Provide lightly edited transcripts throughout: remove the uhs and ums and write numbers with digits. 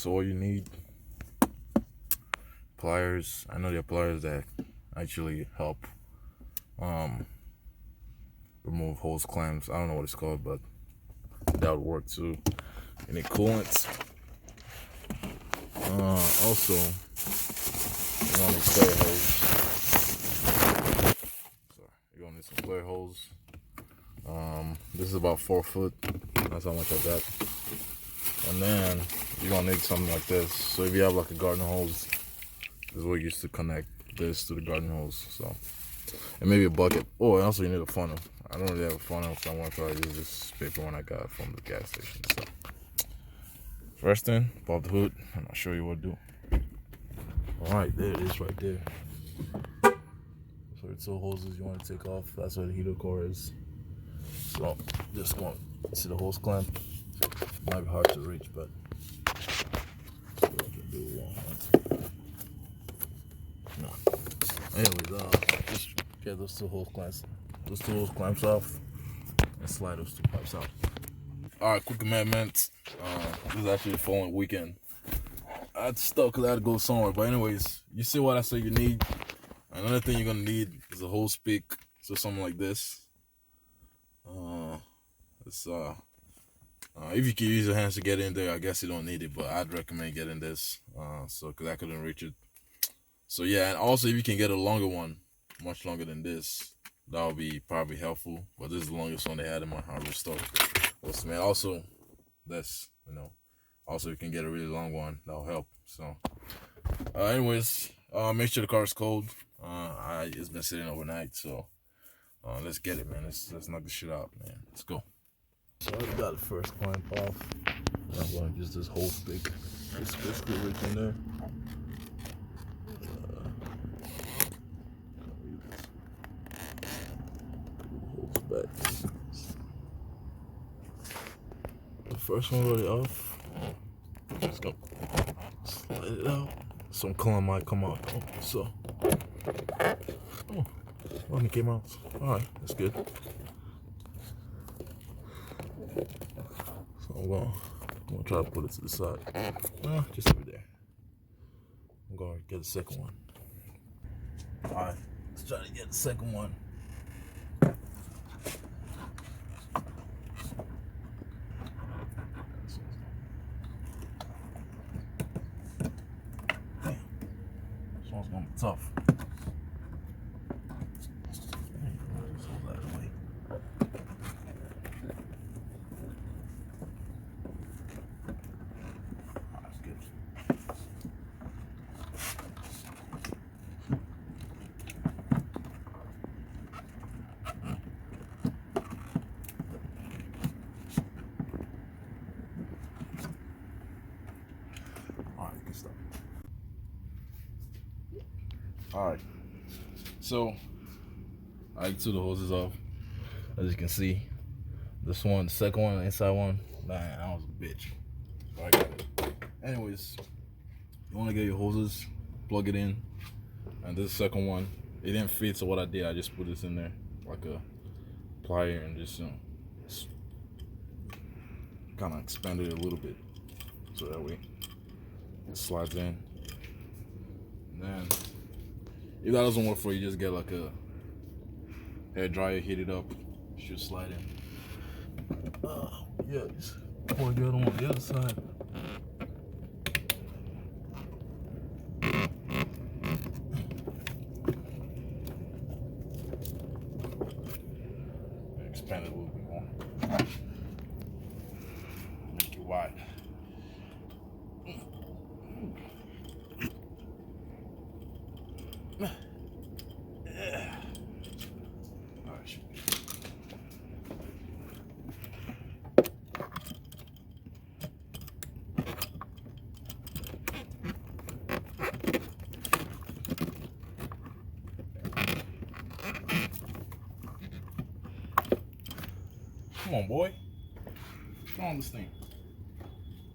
that's all you need. Pliers. I know there are pliers that actually help remove hose clamps. I don't know what it's called, but that would work too. You need coolant. Also, you're gonna need flare hose. Sorry, you're gonna need some flare hose. This is about 4 foot. That's how much I got. And then you're gonna need something like this. So if you have like a garden hose, this is what you use to connect this to the garden hose. So, and maybe a bucket. Oh, and also you need a funnel. I don't really have a funnel, so I'm gonna try to use this paper one I got from the gas station. So, first thing, pop the hood, and I'll show you what to do. All right, there it is, right there. So the two hoses you want to take off. That's where the heater core is. So just going to see the hose clamp. Might be hard to reach, but see what I can do. No. Anyways, just get those two hose clamps off, and slide those two pipes out. All right, quick amendment. This is actually the following weekend. I had to stop because I had to go somewhere. But anyways, you see what I say you need. Another thing you're gonna need is a hose pick. So something like this. If you can use your hands to get in there, I guess you don't need it, but I'd recommend getting this. Because I couldn't reach it. So yeah, and also if you can get a longer one, much longer than this, that would be probably helpful. But this is the longest one they had in my hardware store. Man, also this, also you can get a really long one, that'll help. So anyways, make sure the car is cold. It's been sitting overnight, so let's get it, man. Let's knock this shit out, man. Let's go. So I already got the first clamp off. I'm going to use this hose pick. Just screw right in there. Hose back. The first one already off. Just go slide it out. Some color might come out though. So, one came out. All right, that's good. So I'm gonna try to put it to the side. Just over there. I'm gonna get the second one. All right, let's try to get the second one. This one's gonna be tough. Alright, so I took the hoses off. As you can see, this one, the second one, the inside one, man, that was a bitch. So I got it. Anyways, you want to get your hoses, plug it in, and this second one, it didn't fit, so what I did, I just put this in there like a plier and just kind of expanded it a little bit, so that way it slides in. And then if that doesn't work for you, just get like a hair dryer, heat it up, it should slide in. Yeah, just pour the other one on the other side. Expand it a little bit more. Make it wide. Come on, boy. Come on, this thing.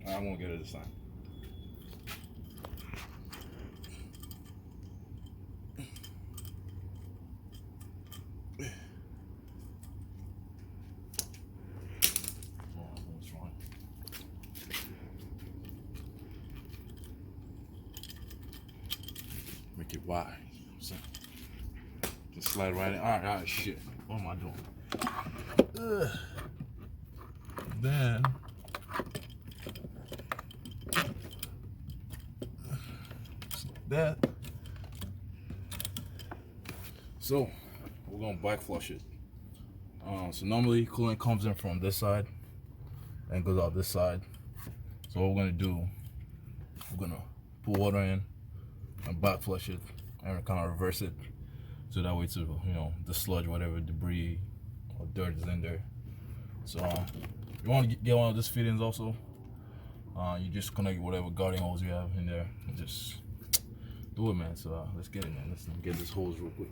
I won't get it this time. make it wide. So, just slide right in. Alright, shit. What am I doing? Then that. So we're gonna back flush it. So normally coolant comes in from this side and goes out this side. So what we're gonna do, we're gonna put water in and back flush it and kind of reverse it, so that way to, you know, the sludge, whatever debris or dirt is in there. So you want to get one of these fittings also. You just connect whatever guarding hose you have in there and just do it, man. So let's get it, man. Let's get this hose real quick.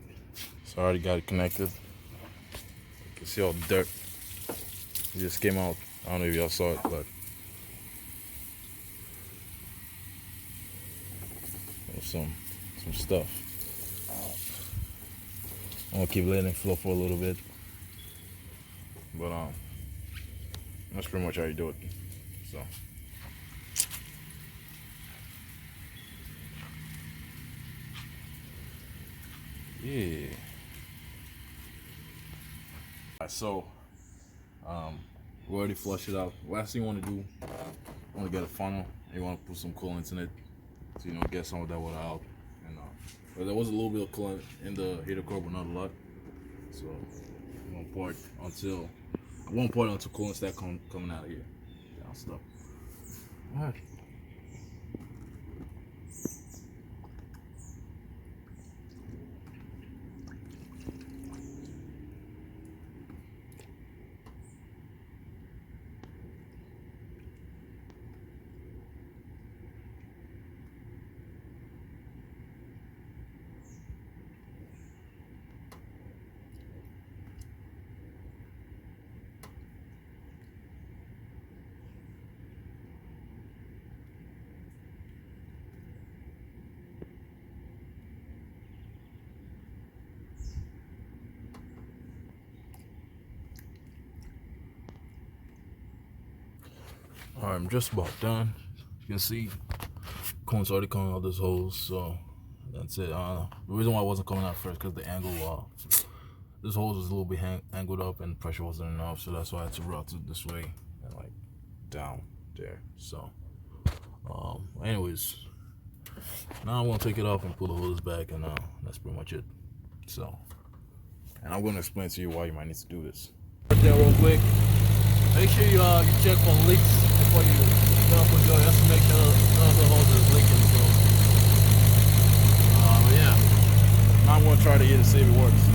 So I already got it connected. You can see all the dirt. It just came out. I don't know if y'all saw it, but there's some stuff. I'm gonna keep letting it flow for a little bit, but that's pretty much how you do it. So yeah. Alright, so we already flushed it out. Last thing you want to do, you want to get a funnel. You want to put some coolant in it, so, you know, get some of that water out. And but there was a little bit of coolant in the heater core, but not a lot. So I won't pour it until coolant starts coming out of here. Yeah, I'll stop. All right. Alright, I'm just about done. You can see cone's already coming out this hose, so that's it. The reason why it wasn't coming out first, because the angle, this hose was a little bit angled up and pressure wasn't enough, so that's why I had to route it this way and like down there. So anyways, now I'm gonna take it off and pull the hose back, and that's pretty much it. So, and I'm gonna explain to you why you might need to do this. Right there real quick. Make sure you check for leaks before you get up with your. That's to make sure the hose is leaking. So yeah, now I'm gonna try to see if it works.